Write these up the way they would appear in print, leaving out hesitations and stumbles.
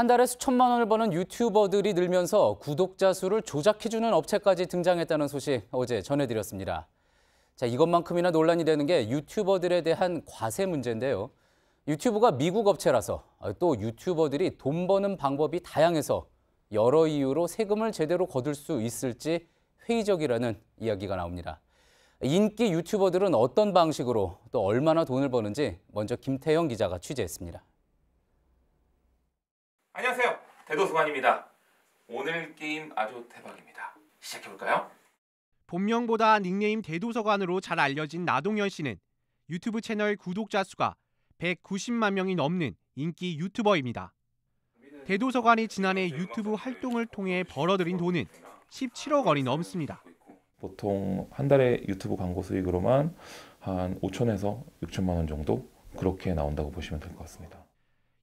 한 달에 수천만 원을 버는 유튜버들이 늘면서 구독자 수를 조작해주는 업체까지 등장했다는 소식 어제 전해드렸습니다. 자, 이것만큼이나 논란이 되는 게 유튜버들에 대한 과세 문제인데요. 유튜브가 미국 업체라서 또 유튜버들이 돈 버는 방법이 다양해서 여러 이유로 세금을 제대로 거둘 수 있을지 회의적이라는 이야기가 나옵니다. 인기 유튜버들은 어떤 방식으로 또 얼마나 돈을 버는지 먼저 김태형 기자가 취재했습니다. 안녕하세요. 대도서관입니다. 오늘 게임 아주 대박입니다. 시작해볼까요? 본명보다 닉네임 대도서관으로 잘 알려진 나동현 씨는 유튜브 채널 구독자 수가 190만 명이 넘는 인기 유튜버입니다. 대도서관이 지난해 유튜브 활동을 통해 벌어들인 돈은 17억 원이 넘습니다. 보통 한 달에 유튜브 광고 수익으로만 한 5천에서 6천만 원 정도 그렇게 나온다고 보시면 될 것 같습니다.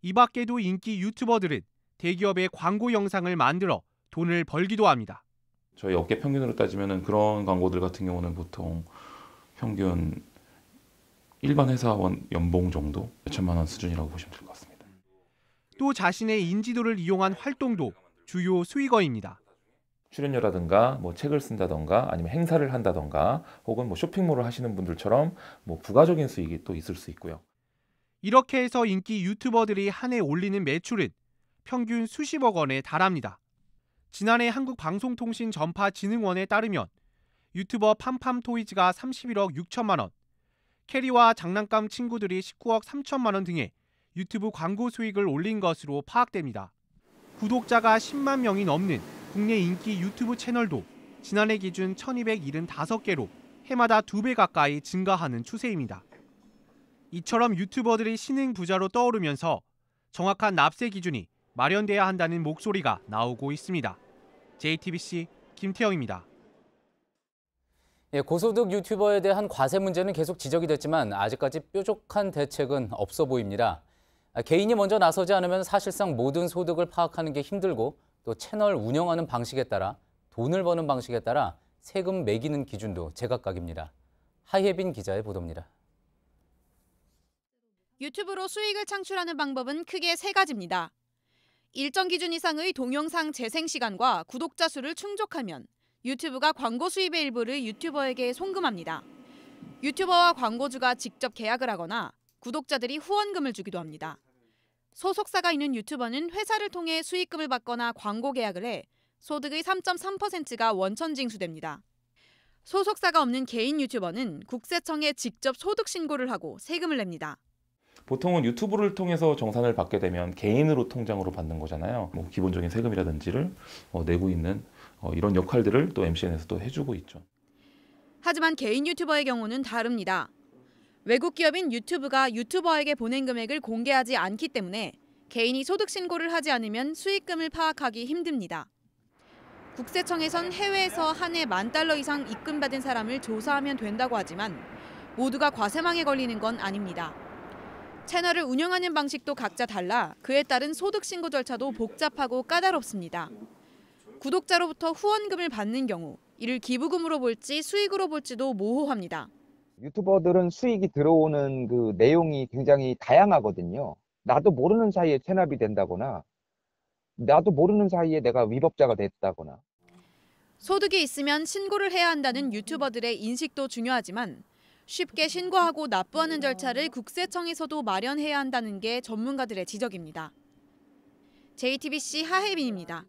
이 밖에도 인기 유튜버들은 대기업의 광고 영상을 만들어 돈을 벌기도 합니다. 저희 업계 평균으로 따지면 그런 광고들 같은 경우는 보통 평균 일반 회사원 연봉 정도 몇천만 원 수준이라고 보시면 될 것 같습니다. 또 자신의 인지도를 이용한 활동도 주요 수익원입니다. 출연료라든가 뭐 책을 쓴다던가 아니면 행사를 한다던가 혹은 뭐 쇼핑몰을 하시는 분들처럼 뭐 부가적인 수익이 또 있을 수 있고요. 이렇게 해서 인기 유튜버들이 한 해 올리는 매출은 평균 수십억 원에 달합니다. 지난해 한국방송통신전파진흥원에 따르면 유튜버 팜팜토이즈가 31억 6천만 원, 캐리와 장난감 친구들이 19억 3천만 원 등의 유튜브 광고 수익을 올린 것으로 파악됩니다. 구독자가 10만 명이 넘는 국내 인기 유튜브 채널도 지난해 기준 1275개로 해마다 2배 가까이 증가하는 추세입니다. 이처럼 유튜버들이 신흥 부자로 떠오르면서 정확한 납세 기준이 마련돼야 한다는 목소리가 나오고 있습니다. JTBC 김태형입니다. 고소득 유튜버에 대한 과세 문제는 계속 지적이 됐지만 아직까지 뾰족한 대책은 없어 보입니다. 개인이 먼저 나서지 않으면 사실상 모든 소득을 파악하는 게 힘들고 또 채널 운영하는 방식에 따라 돈을 버는 방식에 따라 세금 매기는 기준도 제각각입니다. 하예빈 기자의 보도입니다. 유튜브로 수익을 창출하는 방법은 크게 세 가지입니다. 일정 기준 이상의 동영상 재생 시간과 구독자 수를 충족하면 유튜브가 광고 수입의 일부를 유튜버에게 송금합니다. 유튜버와 광고주가 직접 계약을 하거나 구독자들이 후원금을 주기도 합니다. 소속사가 있는 유튜버는 회사를 통해 수익금을 받거나 광고 계약을 해 소득의 3.3%가 원천 징수됩니다. 소속사가 없는 개인 유튜버는 국세청에 직접 소득 신고를 하고 세금을 냅니다. 보통은 유튜브를 통해서 정산을 받게 되면 개인으로 통장으로 받는 거잖아요. 뭐 기본적인 세금이라든지를 내고 있는 이런 역할들을 또 MCN에서도 해주고 있죠. 하지만 개인 유튜버의 경우는 다릅니다. 외국 기업인 유튜브가 유튜버에게 보낸 금액을 공개하지 않기 때문에 개인이 소득 신고를 하지 않으면 수익금을 파악하기 힘듭니다. 국세청에선 해외에서 한 해 $10,000 이상 입금받은 사람을 조사하면 된다고 하지만 모두가 과세망에 걸리는 건 아닙니다. 채널을 운영하는 방식도 각자 달라 그에 따른 소득 신고 절차도 복잡하고 까다롭습니다. 구독자로부터 후원금을 받는 경우 이를 기부금으로 볼지 수익으로 볼지도 모호합니다. 유튜버들은 수익이 들어오는 그 내용이 굉장히 다양하거든요. 나도 모르는 사이에 체납이 된다거나 나도 모르는 사이에 내가 위법자가 됐다거나. 소득이 있으면 신고를 해야 한다는 유튜버들의 인식도 중요하지만 쉽게 신고하고 납부하는 절차를 국세청에서도 마련해야 한다는 게 전문가들의 지적입니다. JTBC 하혜빈입니다.